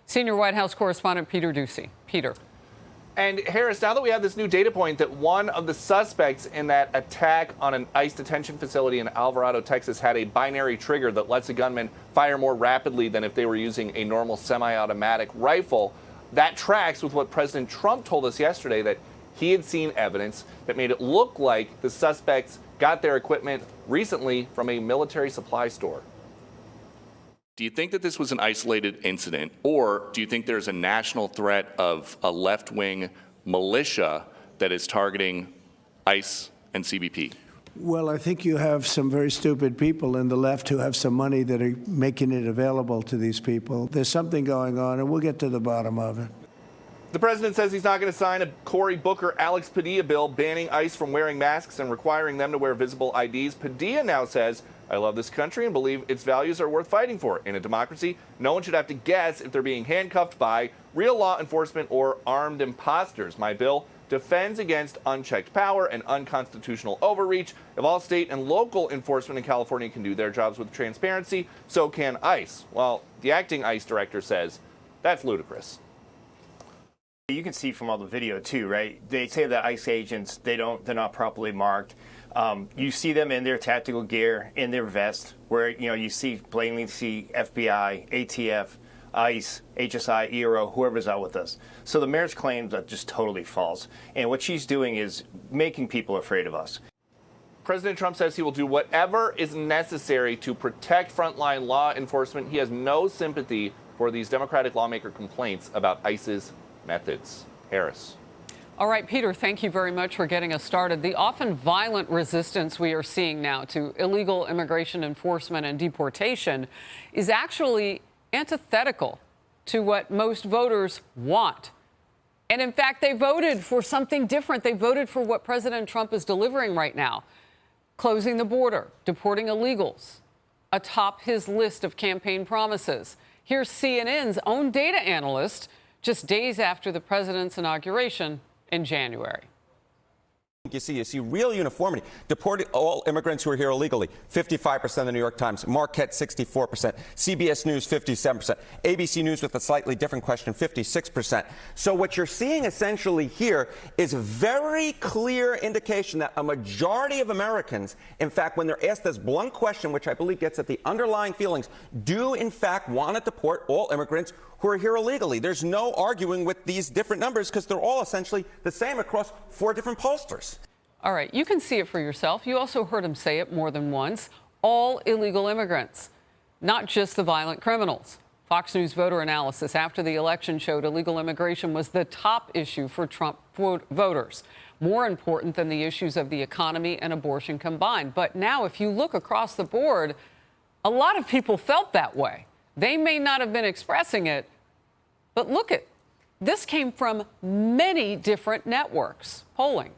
Senior White House correspondent Peter Doocy. Peter. And Harris, now that we have this new data point that one of the suspects in that attack on an ICE detention facility in Alvarado, Texas, had a binary trigger that lets a gunman fire more rapidly than if they were using a normal semi-automatic rifle, that tracks with what President Trump told us yesterday, that he had seen evidence that made it look like the suspects got their equipment recently from a military supply store. Do you think that this was an isolated incident, or do you think there's a national threat of a left-wing militia that is targeting ICE and CBP? Well, I think you have some very stupid people in the left who have some money that are making it available to these people. There's something going on, and we'll get to the bottom of it. The president says he's not going to sign a Cory Booker-Alex Padilla bill banning ICE from wearing masks and requiring them to wear visible IDs. Padilla now says, "I love this country and believe its values are worth fighting for. In a democracy, no one should have to guess if they're being handcuffed by real law enforcement or armed imposters. My bill defends against unchecked power and unconstitutional overreach. If all state and local enforcement in California can do their jobs with transparency, so can ICE." Well, the acting ICE director says that's ludicrous. You can see from all the video too, right? They say that ICE agents, they're not properly marked. You see them in their tactical gear, in their vest, where you plainly see FBI, ATF, ICE, HSI, ERO, whoever's out with us. So the mayor's claims are just totally false. And what she's doing is making people afraid of us. President Trump says he will do whatever is necessary to protect frontline law enforcement. He has no sympathy for these Democratic lawmaker complaints about ICE's methods. Harris. All right, Peter, thank you very much for getting us started. The often violent resistance we are seeing now to illegal immigration enforcement and deportation is actually antithetical to what most voters want. And in fact, they voted for something different. They voted for what President Trump is delivering right now: closing the border, deporting illegals, atop his list of campaign promises. Here's CNN's own data analyst just days after the president's inauguration in January. You see real uniformity. Deport all immigrants who are here illegally, 55% of the New York Times, Marquette 64%, CBS News 57%, ABC News with a slightly different question 56%. So what you're seeing essentially here is a very clear indication that a majority of Americans, in fact, when they're asked this blunt question, which I believe gets at the underlying feelings, do in fact want to deport all immigrants who are here illegally. There's no arguing with these different numbers because they're all essentially the same across 4 different pollsters. All right, you can see it for yourself. You also heard him say it more than once. All illegal immigrants, not just the violent criminals. Fox News voter analysis after the election showed illegal immigration was the top issue for Trump voters, more important than the issues of the economy and abortion combined. But now, if you look across the board, a lot of people felt that way. They may not have been expressing it, but look at this came from many different networks polling.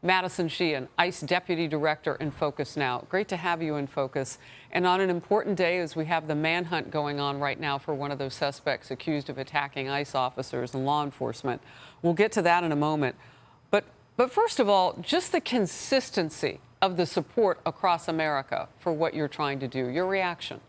Madison Sheahan, ICE Deputy Director in Focus now. Great to have you in Focus. And on an important day, as we have the manhunt going on right now for one of those suspects accused of attacking ICE officers and law enforcement. We'll get to that in a moment. But first of all, just the consistency of the support across America for what you're trying to do. Your reaction?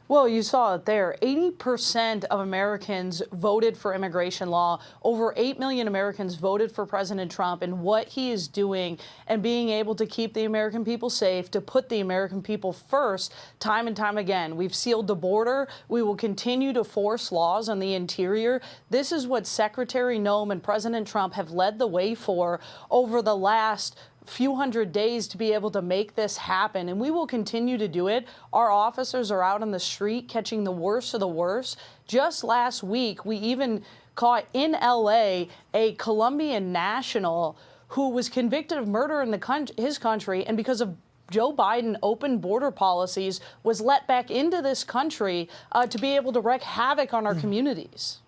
Well, you saw it there. 80% of Americans voted for immigration law. Over 8 million Americans voted for President Trump and what he is doing and being able to keep the American people safe, to put the American people first time and time again. We've sealed the border. We will continue to force laws on the interior. This is what Secretary Noem and President Trump have led the way for over the last few hundred days to be able to make this happen, and we will continue to do it. Our officers are out on the street catching the worst of the worst. Just last week, we even caught in LA a Colombian national who was convicted of murder in his country, and because of Joe Biden open border policies was let back into this country to be able to wreak havoc on our communities.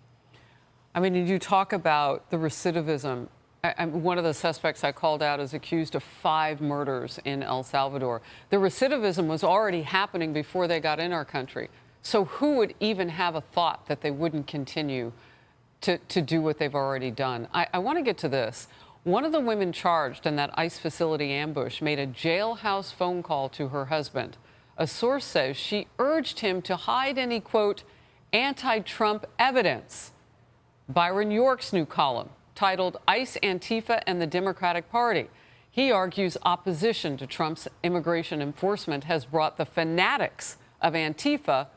I mean, you talk about the recidivism. One of the suspects I called out is accused of 5 murders in El Salvador. The recidivism was already happening before they got in our country. So who would even have a thought that they wouldn't continue to do what they've already done? I want to get to this. One of the women charged in that ICE facility ambush made a jailhouse phone call to her husband. A source says she urged him to hide any, quote, anti-Trump evidence. Byron York's new column, titled ICE, Antifa, and the Democratic Party. He argues opposition to Trump's immigration enforcement has brought the fanatics of Antifa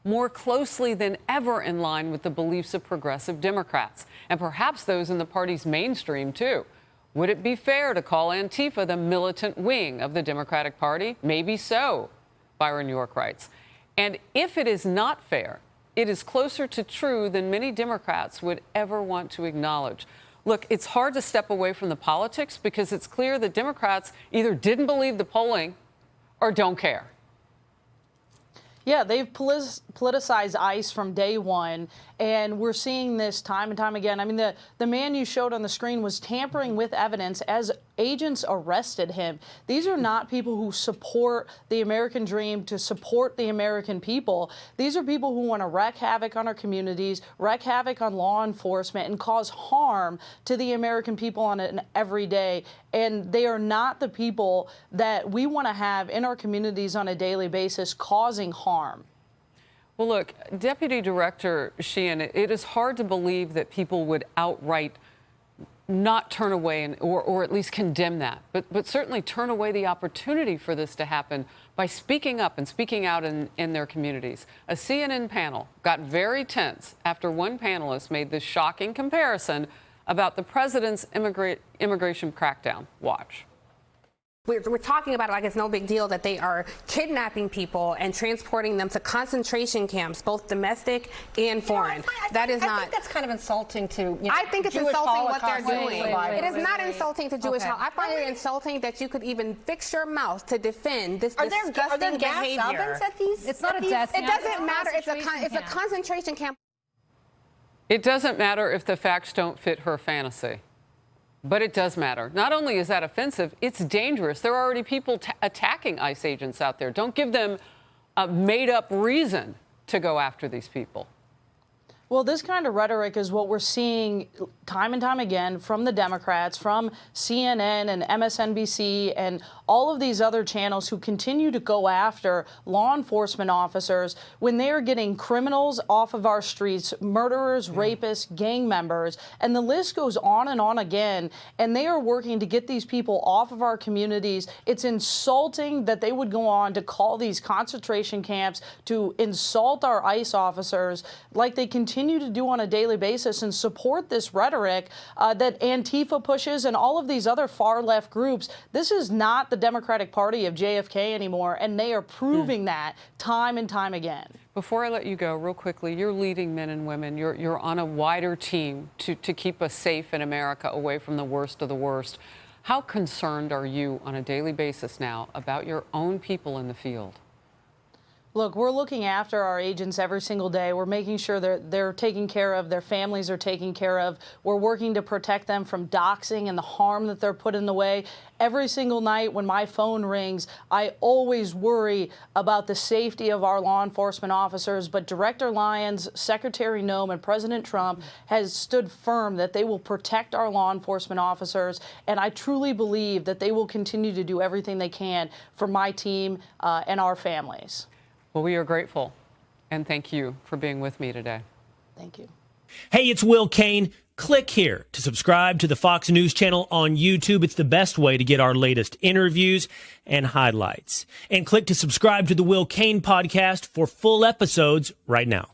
more closely than ever in line with the beliefs of progressive Democrats, and perhaps those in the party's mainstream, too. Would it be fair to call Antifa the militant wing of the Democratic Party? Maybe so, Byron York writes. And if it is not fair, it is closer to true than many Democrats would ever want to acknowledge. Look, it's hard to step away from the politics because it's clear that Democrats either didn't believe the polling or don't care. Yeah, they've politicized ICE from day one, and we're seeing this time and time again. I mean, the man you showed on the screen was tampering with evidence as agents arrested him. These are not people who support the American dream, to support the American people. These are people who want to wreak havoc on our communities, wreak havoc on law enforcement, and cause harm to the American people on an everyday. And they are not the people that we want to have in our communities on a daily basis causing harm. Well, look, Deputy Director Sheahan, it is hard to believe that people would outright not turn away or at least condemn that, but certainly turn away the opportunity for this to happen by speaking up and speaking out in their communities. A CNN panel got very tense after one panelist made this shocking comparison about the president's immigration crackdown. Watch. We're talking about it like it's no big deal that they are kidnapping people and transporting them to concentration camps, both domestic and foreign. I think that's kind of insulting to. I think it's Jewish insulting what they're Holocaust doing. survivors. It is not insulting to Jewish. I find it insulting that you could even fix your mouth to defend this disgusting gas behavior. ovens at these? It's not a death camp. It doesn't matter. It's a concentration camp. It doesn't matter if the facts don't fit her fantasy. But it does matter. Not only is that offensive, it's dangerous. There are already people attacking ICE agents out there. Don't give them a made-up reason to go after these people. Well, this kind of rhetoric is what we're seeing time and time again from the Democrats, from CNN and MSNBC and all of these other channels who continue to go after law enforcement officers when they are getting criminals off of our streets, murderers, rapists, gang members, and the list goes on and on again. And they are working to get these people off of our communities. It's insulting that they would go on to call these concentration camps, to insult our ICE officers like they continue to do on a daily basis, and support this rhetoric that Antifa pushes and all of these other far left groups. This is not the Democratic Party of JFK anymore, and they are proving that time and time again. Before I let you go, real quickly, you're leading men and women. You're on a wider team to keep us safe in America, away from the worst of the worst. How concerned are you on a daily basis now about your own people in the field? Look, we're looking after our agents every single day. We're making sure they're taken care of, their families are taken care of. We're working to protect them from doxing and the harm that they're put in the way. Every single night when my phone rings, I always worry about the safety of our law enforcement officers. But Director Lyons, Secretary Noem, and President Trump has stood firm that they will protect our law enforcement officers. And I truly believe that they will continue to do everything they can for my team and our families. Well, we are grateful, and thank you for being with me today. Thank you. Hey, it's Will Cain. Click here to subscribe to the Fox News channel on YouTube. It's the best way to get our latest interviews and highlights. And click to subscribe to the Will Cain podcast for full episodes right now.